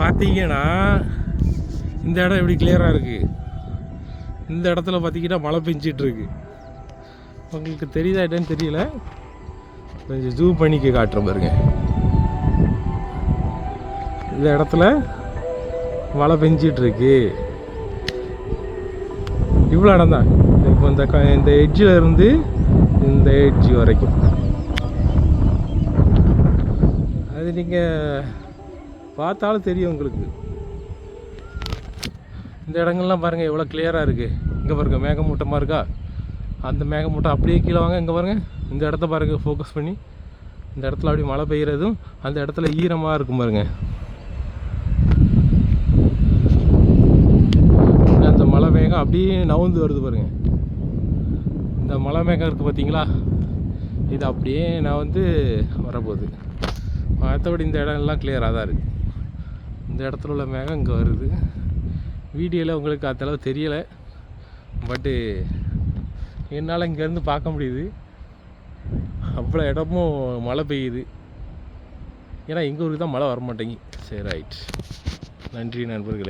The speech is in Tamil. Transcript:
பார்த்தீங்கன்னா இந்த இடம் எப்படி கிளியராக இருக்குது. இந்த இடத்துல பார்த்தீங்கன்னா மழை பெஞ்சிட்ருக்கு. உங்களுக்கு தெரியுதா என்னன்னு தெரியல, கொஞ்சம் ஜூம் பண்ணிக்க காட்டுறேன் பாருங்க. இந்த இடத்துல மழை பெஞ்சிட்ருக்கு. இவ்வளோ இடம் தான். இப்போ இந்த எட்ஜில் இருந்து இந்த எட்ஜி வரைக்கும். அது நீங்கள் பார்த்தாலும் தெரியும் உங்களுக்கு. இந்த இடங்கள்லாம் பாருங்கள் எவ்வளோ கிளியராக இருக்குது. இங்கே பாருங்கள் மேகமூட்டமாக இருக்கா, அந்த மேகமூட்டம் அப்படியே கீழே வாங்க. இங்கே பாருங்கள் இந்த இடத்த பாருங்கள், ஃபோக்கஸ் பண்ணி இந்த இடத்துல அப்படி மழை பெய்கிறதும் அந்த இடத்துல ஈரமாக இருக்கும் பாருங்கள். அந்த மழை மேகம் அப்படியே நவுந்து வருது பாருங்கள். இந்த மழை மேகம் இருக்குது பார்த்தீங்களா, இது அப்படியே நான் வந்து வரப்போகுது. மற்றபடி இந்த இடம் எல்லாம் கிளியராக தான் இருக்குது. இந்த இடத்துல உள்ள மேகம் இங்கே வருது. வீடியோவில் உங்களுக்கு அந்தளவு தெரியலை, பட்டு என்னால் இங்கேருந்து பார்க்க முடியுது. அவ்வளோ இடமும் மழை பெய்யுது. ஏன்னா எங்கள் ஊருக்கு தான் மழை வரமாட்டேங்கி. சரி, ரைட். நன்றி நண்பர்களே.